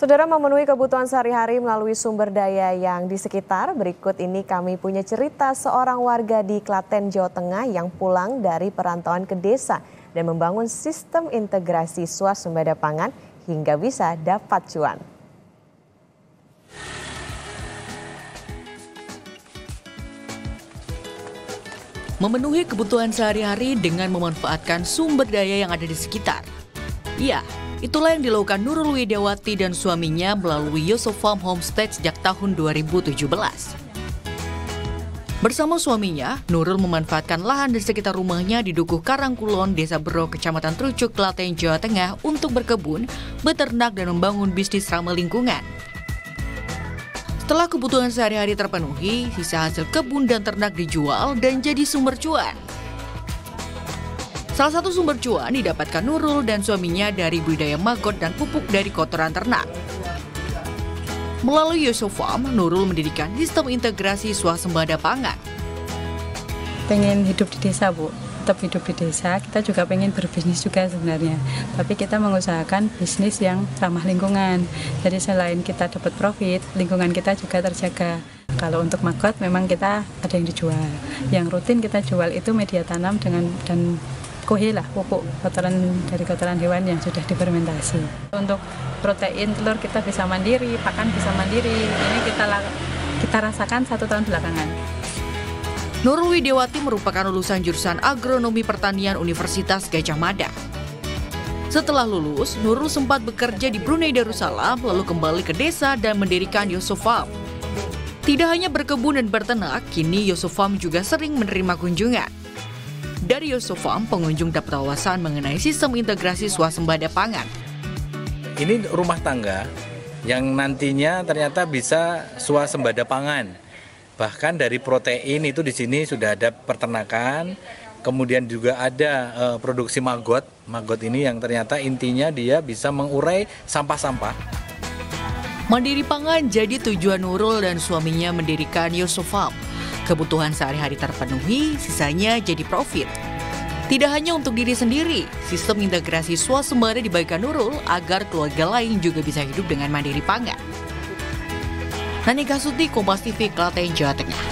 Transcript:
Saudara, memenuhi kebutuhan sehari-hari melalui sumber daya yang di sekitar, berikut ini kami punya cerita seorang warga di Klaten, Jawa Tengah yang pulang dari perantauan ke desa dan membangun sistem integrasi swasembada pangan hingga bisa dapat cuan. Memenuhi kebutuhan sehari-hari dengan memanfaatkan sumber daya yang ada di sekitar. Ya, itulah yang dilakukan Nurul Widiawati dan suaminya melalui Yosofarm Homestead sejak tahun 2017. Bersama suaminya, Nurul memanfaatkan lahan di sekitar rumahnya di Dukuh Karangkulon, Desa Bero, Kecamatan Trucuk, Klaten, Jawa Tengah untuk berkebun, beternak, dan membangun bisnis ramah lingkungan. Setelah kebutuhan sehari-hari terpenuhi, sisa hasil kebun dan ternak dijual dan jadi sumber cuan. Salah satu sumber cuan didapatkan Nurul dan suaminya dari budidaya maggot dan pupuk dari kotoran ternak. Melalui Yosofarm, Nurul mendirikan sistem integrasi swasembada pangan. Pengen hidup di desa, Bu. Tetap hidup di desa, kita juga pengen berbisnis juga sebenarnya. Tapi kita mengusahakan bisnis yang ramah lingkungan. Jadi selain kita dapat profit, lingkungan kita juga terjaga. Kalau untuk maggot memang kita ada yang dijual. Yang rutin kita jual itu media tanam dan kohe lah, pupuk dari kotoran hewan yang sudah difermentasi. Untuk protein telur kita bisa mandiri, pakan bisa mandiri. Ini kita rasakan 1 tahun belakangan. Nurul Widiawati merupakan lulusan jurusan Agronomi Pertanian Universitas Gajah Mada. Setelah lulus, Nurul sempat bekerja di Brunei Darussalam, lalu kembali ke desa dan mendirikan Yosofarm. Tidak hanya berkebun dan berternak, kini Yosofarm juga sering menerima kunjungan. Dari Yosofarm, pengunjung dapat wawasan mengenai sistem integrasi swasembada pangan. Ini rumah tangga yang nantinya ternyata bisa swasembada pangan. Bahkan dari protein itu di sini sudah ada peternakan, kemudian juga ada produksi maggot. Maggot ini yang ternyata intinya dia bisa mengurai sampah-sampah. Mandiri pangan jadi tujuan Nurul dan suaminya mendirikan Yosofarm. Kebutuhan sehari-hari terpenuhi, sisanya jadi profit. Tidak hanya untuk diri sendiri, sistem integrasi swasembada dibagikan Nurul agar keluarga lain juga bisa hidup dengan mandiri pangan. Nani Kasuti, Kompas TV, Klaten, Jawa Tengah.